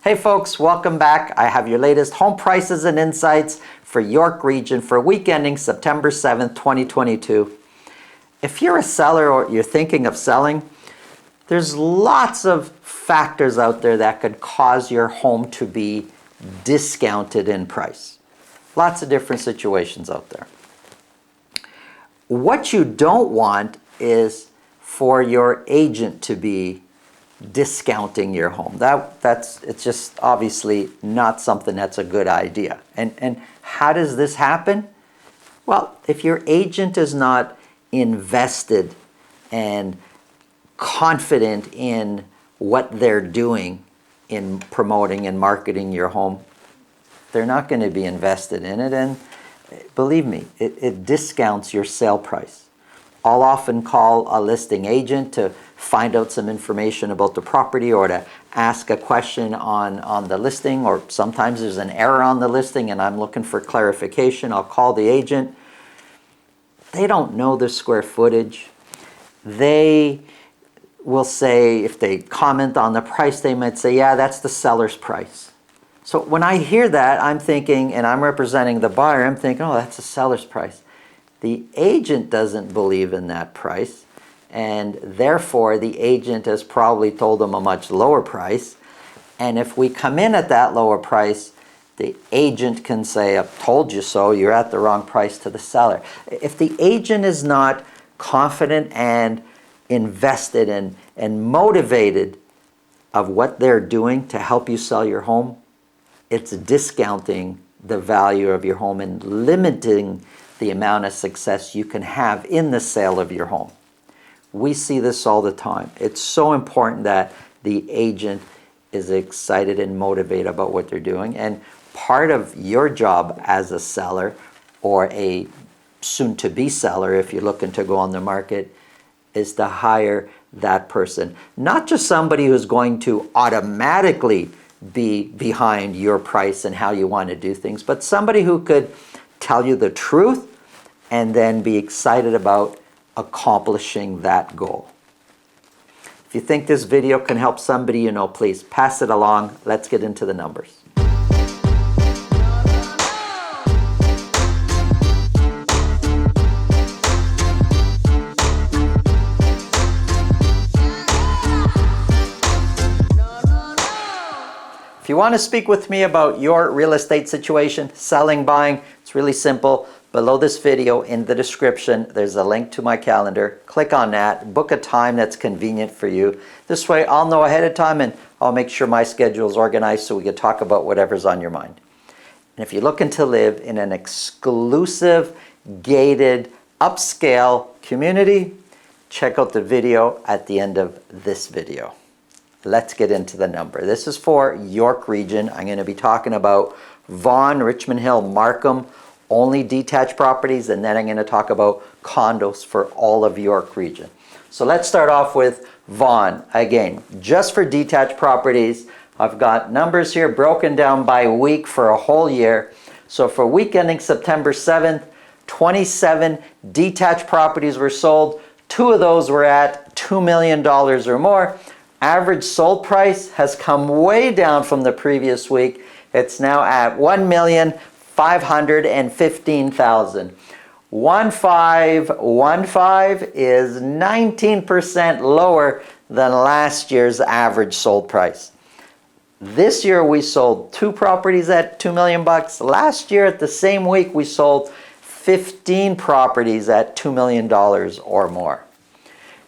Hey folks, welcome back. I have your latest home prices and insights for York Region for week ending September 7th, 2022. If you're a seller or you're thinking of selling, there's lots of factors out there that could cause your home to be discounted in price. Lots of different situations out there. What you don't want is for your agent to be discounting your home. It's just obviously not something that's a good idea. And how does this happen? Well, if your agent is not invested and confident in what they're doing in promoting and marketing your home, they're not going to be invested in it. And believe me, it discounts your sale price. I'll often call a listing agent to find out some information about the property or to ask a question on the listing, or sometimes there's an error on the listing and I'm looking for clarification. I'll call the agent. They don't know the square footage. They will say, if they comment on the price, they might say, yeah, that's the seller's price. So when I hear that, I'm thinking, and I'm representing the buyer, I'm thinking, oh, that's the seller's price. The agent doesn't believe in that price, and therefore the agent has probably told them a much lower price. And if we come in at that lower price, the agent can say, I've told you so, you're at the wrong price to the seller. If the agent is not confident and invested and motivated of what they're doing to help you sell your home, it's discounting the value of your home and limiting the amount of success you can have in the sale of your home. We see this all the time. It's so important that the agent is excited and motivated about what they're doing. And part of your job as a seller or a soon-to-be seller, if you're looking to go on the market, is to hire that person. Not just somebody who's going to automatically be behind your price and how you want to do things, but somebody who could tell you the truth and then be excited about accomplishing that goal. If you think this video can help somebody you know, please pass it along. Let's get into the numbers. If you want to speak with me about your real estate situation, selling, buying, it's really simple. Below this video in the description, there's a link to my calendar. Click on that, book a time that's convenient for you. This way I'll know ahead of time and I'll make sure my schedule is organized so we can talk about whatever's on your mind. And if you're looking to live in an exclusive, gated, upscale community, check out the video at the end of this video. Let's get into the number. This is for York Region. I'm going to be talking about Vaughan, Richmond Hill, Markham, only detached properties, and then I'm going to talk about condos for all of York Region. So let's start off with Vaughan. Again, just for detached properties, I've got numbers here broken down by week for a whole year. So for week ending September 7th, 27 detached properties were sold. 2 of those were at $2 million or more. Average sold price has come way down from the previous week. It's now at $1,515,000. 1515 is 19% lower than last year's average sold price. This year we sold 2 properties at $2 million. Last year at the same week we sold 15 properties at $2 million or more.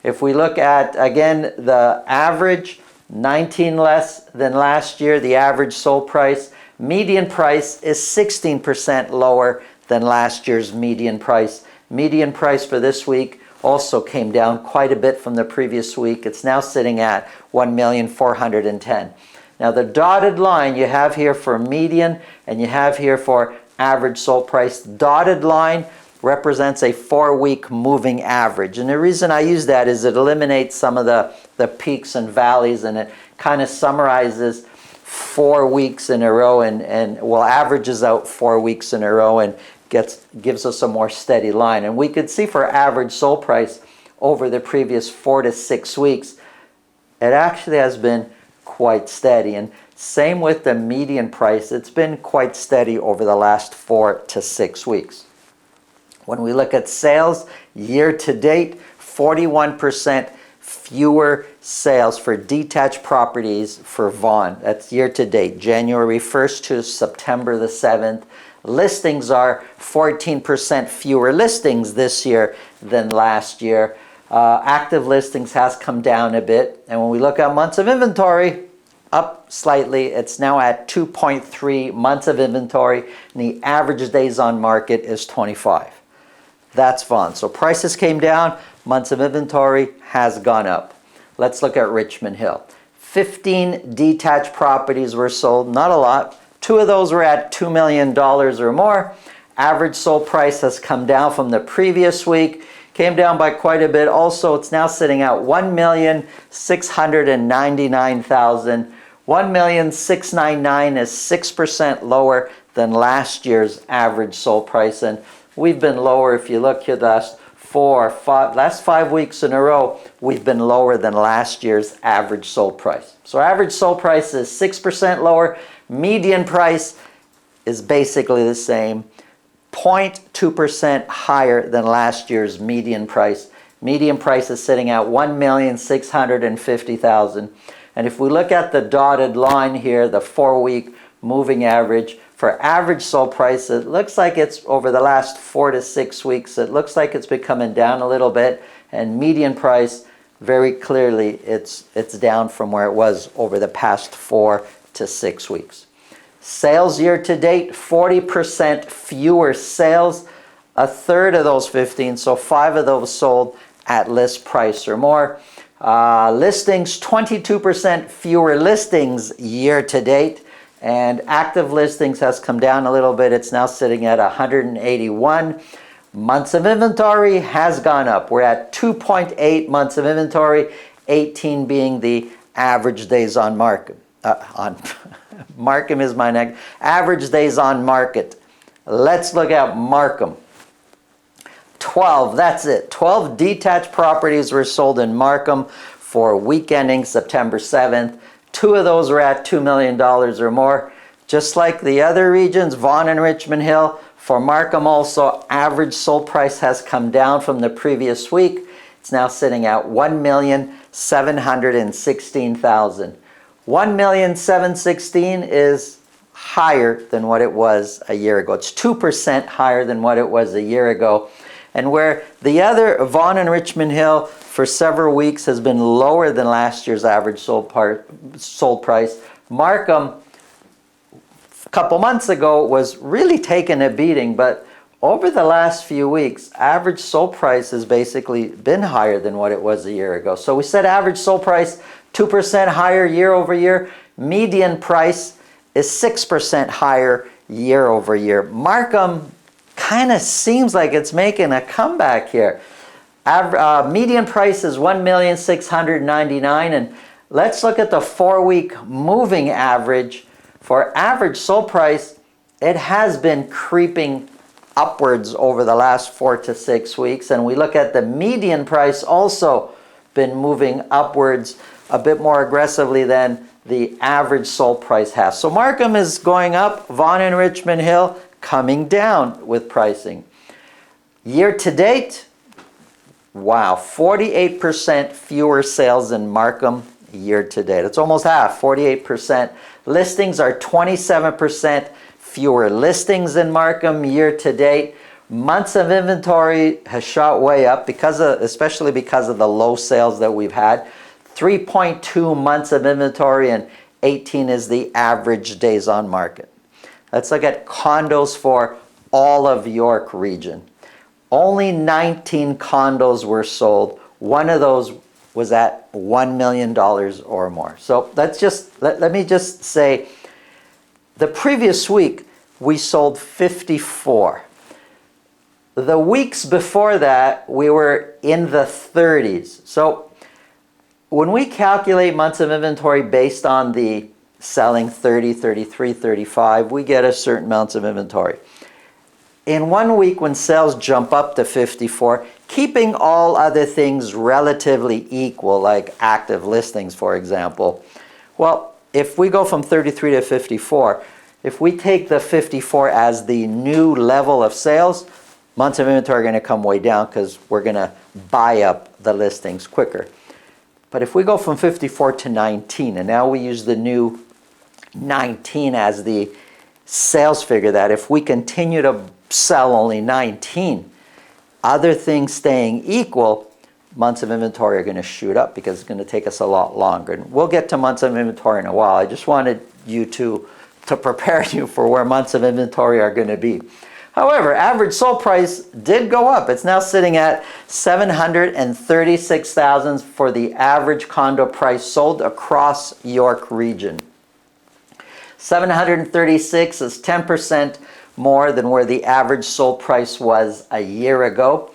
If we look at, again, the average, 19 less than last year, the average sold price. Median price is 16% lower than last year's median price. Median price for this week also came down quite a bit from the previous week. It's now sitting at $1,410,000. Now the dotted line you have here for median and you have here for average sold price. Dotted line represents a 4-week moving average. And the reason I use that is it eliminates some of the peaks and valleys, and it kind of summarizes 4 weeks in a row and averages out 4 weeks in a row and gives us a more steady line. And we could see for average sold price over the previous 4 to 6 weeks, it actually has been quite steady. And same with the median price. It's been quite steady over the last 4 to 6 weeks. When we look at sales year to date, 41% fewer sales for detached properties for Vaughan. That's year to date, January 1st to September the 7th. Listings are 14% fewer listings this year than last year. Active listings has come down a bit. And when we look at months of inventory, up slightly. It's now at 2.3 months of inventory, and the average days on market is 25. That's Vaughan. So prices came down, months of inventory has gone up. Let's look at Richmond Hill. 15 detached properties were sold, not a lot. 2 of those were at $2 million or more. Average sold price has come down from the previous week, came down by quite a bit. Also, it's now sitting at $1,699,000. $1,699,000 is 6% lower than last year's average sold price, and we've been lower. If you look here, the last 5 weeks in a row, we've been lower than last year's average sold price. So average sold price is 6% lower. Median price is basically the same, 0.2% higher than last year's median price. Median price is sitting at $1,650,000. And if we look at the dotted line here, the 4-week moving average, for average sold price, it looks like it's over the last 4 to 6 weeks, it looks like it's been coming down a little bit. And median price, very clearly, it's down from where it was over the past 4 to 6 weeks. Sales year to date, 40% fewer sales. A third of those 15, so 5 of those sold at list price or more. Listings, 22% fewer listings year to date, and active listings has come down a little bit. It's now sitting at 181. Months of inventory has gone up. We're at 2.8 months of inventory, 18 being the average days on market. Markham is my next. Average days on market. Let's look at Markham. 12, that's it. 12 detached properties were sold in Markham for week ending September 7th. 2 of those were at $2 million or more. Just like the other regions, Vaughan and Richmond Hill, for Markham also, average sold price has come down from the previous week. It's now sitting at $1,716,000. $1,716,000 is higher than what it was a year ago. It's 2% higher than what it was a year ago. And where the other, Vaughan and Richmond Hill, for several weeks has been lower than last year's average sold price, Markham, a couple months ago, was really taking a beating. But over the last few weeks, average sold price has basically been higher than what it was a year ago. So we said average sold price, 2% higher year over year. Median price is 6% higher year over year. Markham kind of seems like it's making a comeback here. Median price is $1,699,000, and let's look at the 4-week moving average. For average sold price, it has been creeping upwards over the last 4 to 6 weeks, and we look at the median price, also been moving upwards a bit more aggressively than the average sold price has. So Markham is going up, Vaughan and Richmond Hill coming down with pricing. Year to date, wow, 48% fewer sales in Markham year to date. It's almost half, 48%. Listings are 27% fewer listings in Markham year to date. Months of inventory has shot way up especially because of the low sales that we've had. 3.2 months of inventory, and 18 is the average days on market. Let's look at condos for all of York region. Only 19 condos were sold. One of those was at $1 million or more. So let me just say, the previous week we sold 54. The weeks before that we were in the 30s. So when we calculate months of inventory based on the selling 30, 33, 35, we get a certain amounts of inventory. In 1 week when sales jump up to 54, keeping all other things relatively equal, like active listings, for example, Well, if we go from 33 to 54, if we take the 54 as the new level of sales, months of inventory are going to come way down because we're going to buy up the listings quicker. But if we go from 54 to 19, and now we use the new 19 as the sales figure, that if we continue to sell only 19, other things staying equal, months of inventory are going to shoot up because it's going to take us a lot longer. And we'll get to months of inventory in a while. I just wanted you to prepare you for where months of inventory are going to be. However, average sold price did go up. It's now sitting at $736,000 for the average condo price sold across York region. 736 is 10% more than where the average sold price was a year ago.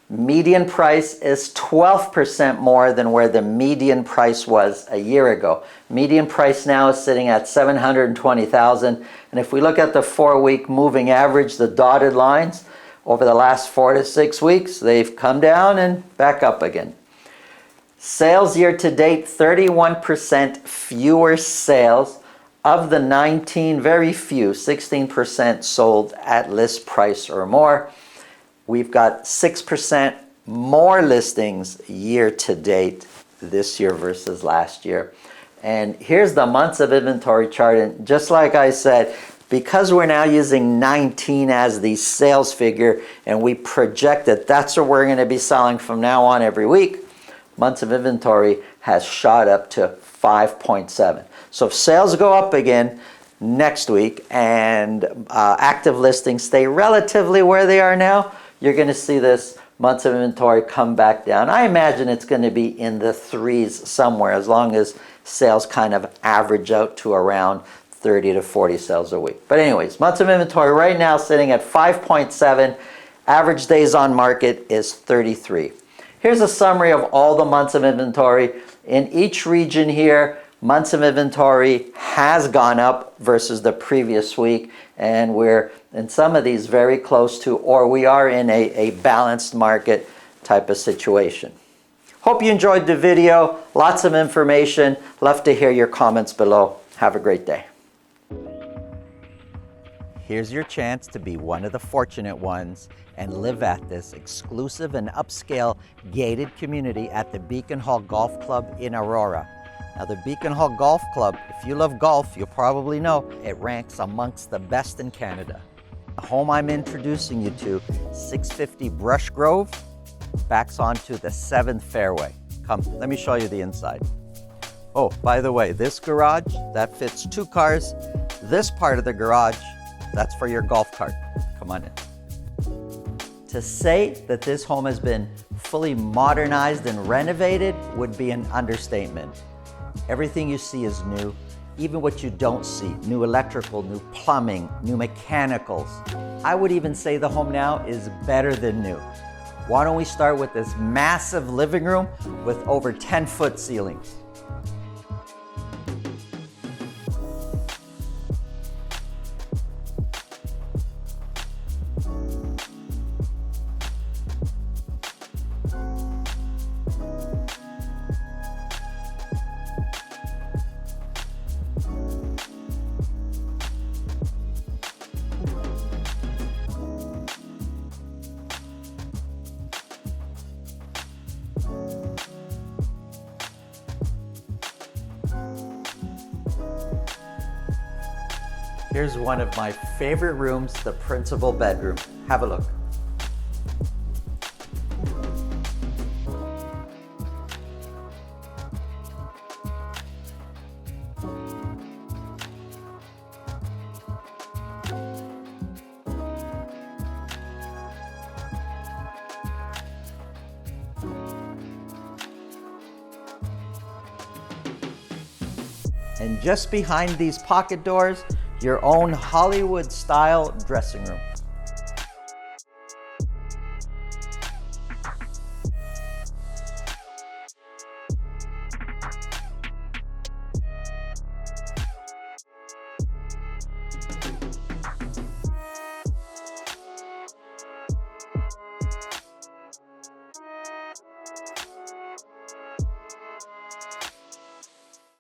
Median price is 12% more than where the median price was a year ago. Median price now is sitting at $720,000. And if we look at the 4-week moving average, the dotted lines, over the last 4 to 6 weeks, they've come down and back up again. Sales year to date, 31% fewer sales. Of the 19, very few, 16% sold at list price or more. We've got 6% more listings year to date this year versus last year. And here's the months of inventory chart. And just like I said, because we're now using 19 as the sales figure and we project that that's what we're going to be selling from now on every week, months of inventory has shot up to 5.7. So if sales go up again next week and active listings stay relatively where they are now, you're going to see this months of inventory come back down. I imagine it's going to be in the 3s somewhere, as long as sales kind of average out to around 30 to 40 sales a week. But anyways, months of inventory right now sitting at 5.7. Average days on market is 33. Here's a summary of all the months of inventory. In each region here, months of inventory has gone up versus the previous week, and we're in some of these very close to, or we are in a balanced market type of situation. Hope you enjoyed the video. Lots of information. Love to hear your comments below. Have a great day. Here's your chance to be one of the fortunate ones and live at this exclusive and upscale gated community at the Beacon Hall Golf Club in Aurora. Now, the Beacon Hall Golf Club, if you love golf, you'll probably know it ranks amongst the best in Canada. The home I'm introducing you to, 650 Brush Grove, backs onto the 7th fairway. Come, let me show you the inside. Oh, by the way, this garage, that fits 2 cars. This part of the garage, that's for your golf cart. Come on in. To say that this home has been fully modernized and renovated would be an understatement. Everything you see is new, even what you don't see. New electrical, new plumbing, new mechanicals. I would even say the home now is better than new. Why don't we start with this massive living room with over 10-foot ceilings? Here's one of my favorite rooms, the principal bedroom. Have a look. And just behind these pocket doors, your own Hollywood-style dressing room.